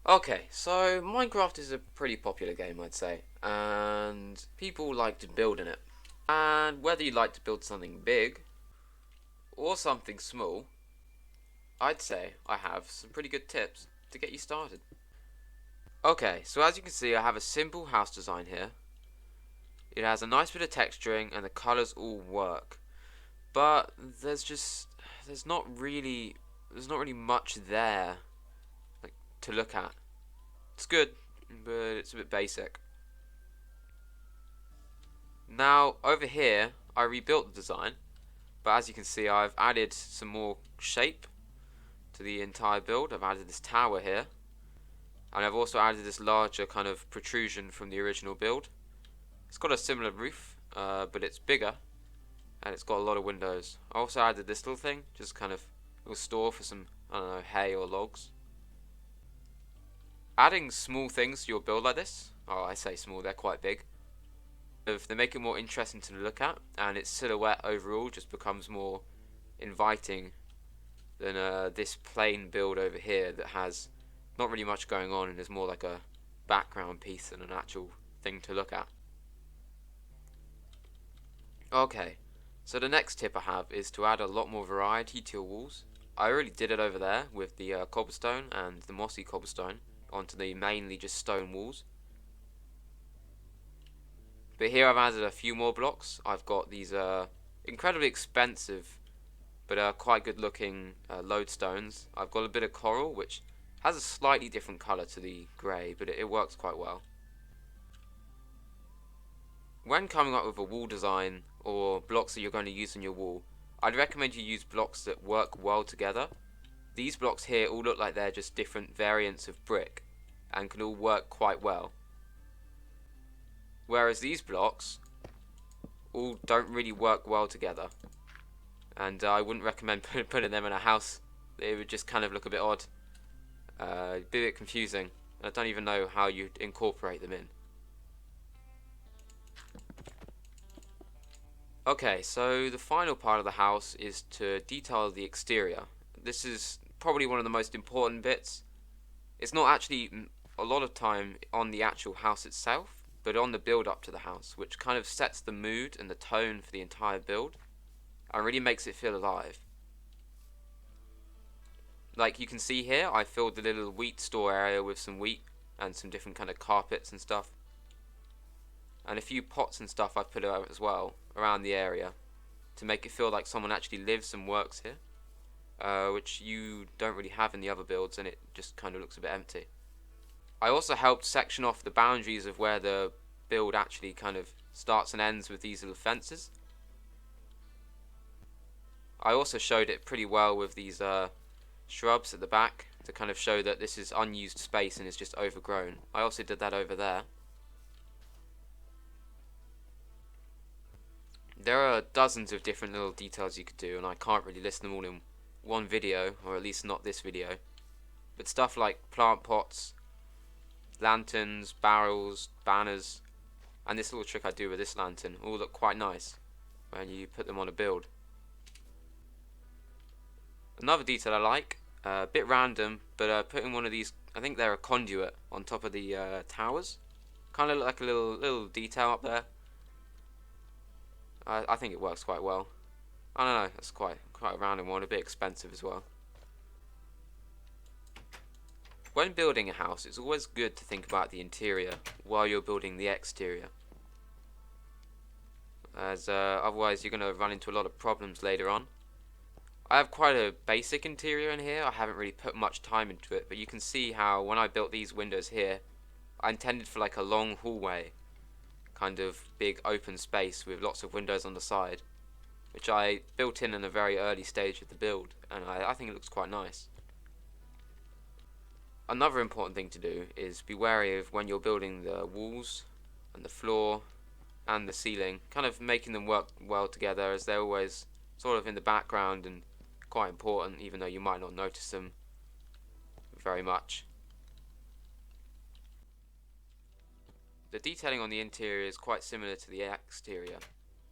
Okay, so Minecraft is a pretty popular game, I'd say, and people like to build in it. And whether you like to build something big or something small, I'd say I have some pretty good tips to get you started. Okay, so as you can see, I have a simple house design here. It has a nice bit of texturing and the colors all work. But there's not really there's not really much there like to look at. It's good, but it's a bit basic. Now, over here, I rebuilt the design, but as you can see, I've added some more shape to the entire build. I've added this tower here, and I've also added this larger kind of protrusion from the original build. It's got a similar roof, but it's bigger, and it's got a lot of windows. I also added this little thing, just kind of a little store for some, I don't know, hay or logs. Adding small things to your build like this, oh, I say small, they're quite big, if they make it more interesting to look at, and its silhouette overall just becomes more inviting than this plain build over here that has not really much going on and is more like a background piece than an actual thing to look at. Okay, so the next tip I have is to add a lot more variety to your walls. I already did it over there with the cobblestone and the mossy cobblestone onto the mainly just stone walls. But here I've added a few more blocks. I've got these incredibly expensive but quite good looking lodestones. I've got a bit of coral which has a slightly different colour to the grey, but it works quite well. When coming up with a wall design or blocks that you're going to use on your wall, I'd recommend you use blocks that work well together. These blocks here all look like they're just different variants of brick and can all work quite well. Whereas these blocks all don't really work well together, and I wouldn't recommend putting them in a house. It would just kind of look a bit odd, be a bit confusing, and I don't even know how you'd incorporate them in. Okay, so the final part of the house is to detail the exterior. This is probably one of the most important bits. It's not actually a lot of time on the actual house itself, but on the build up to the house, which kind of sets the mood and the tone for the entire build and really makes it feel alive. Like you can see here, I filled the little wheat store area with some wheat and some different kind of carpets and stuff. And a few pots and stuff I've put out as well around the area to make it feel like someone actually lives and works here, which you don't really have in the other builds, and it just kind of looks a bit empty. I also helped section off the boundaries of where the build actually kind of starts and ends with these little fences. I also showed it pretty well with these shrubs at the back to kind of show that this is unused space and is just overgrown. I also did that over there. There are dozens of different little details you could do, and I can't really list them all in one video, or at least not this video. But stuff like plant pots, lanterns, barrels, banners, and this little trick I do with this lantern all look quite nice when you put them on a build. Another detail I like, a bit random, but putting one of these, I think they're a conduit, on top of the towers. Kind of look like a little detail up there. I think it works quite well. I don't know, that's quite a random one, a bit expensive as well. When building a house, it's always good to think about the interior while you're building the exterior, as otherwise you're going to run into a lot of problems later on. I have quite a basic interior in here. I haven't really put much time into it, but you can see how when I built these windows here, I intended for like a long hallway, kind of big open space with lots of windows on the side, which I built in a very early stage of the build, and I think it looks quite nice. Another important thing to do is be wary of when you're building the walls and the floor and the ceiling, kind of making them work well together, as they're always sort of in the background and quite important, even though you might not notice them very much. The detailing on the interior is quite similar to the exterior,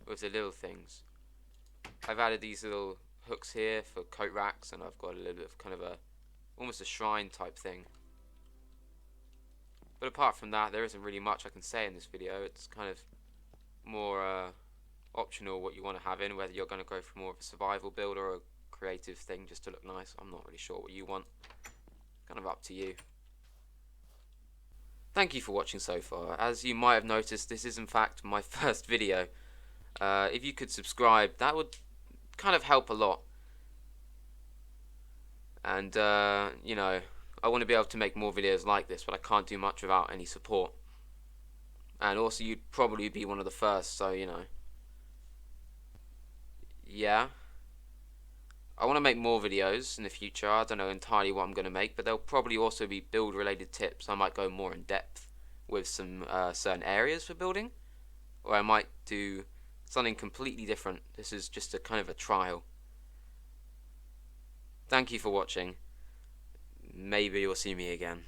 with the little things. I've added these little hooks here for coat racks, and I've got a little bit of kind of almost a shrine type thing. But apart from that, there isn't really much I can say in this video. It's kind of more optional what you want to have in, whether you're going to go for more of a survival build or a creative thing just to look nice. I'm not really sure what you want. Kind of up to you. Thank you for watching so far. As you might have noticed, this is in fact my first video. If you could subscribe, that would kind of help a lot. And you know, I want to be able to make more videos like this, but I can't do much without any support. And also, you'd probably be one of the first, so you know. Yeah. I want to make more videos in the future. I don't know entirely what I'm going to make, but there'll probably also be build related tips. I might go more in depth with some certain areas for building, or I might do something completely different. This is just a kind of a trial. Thank you for watching. Maybe you'll see me again.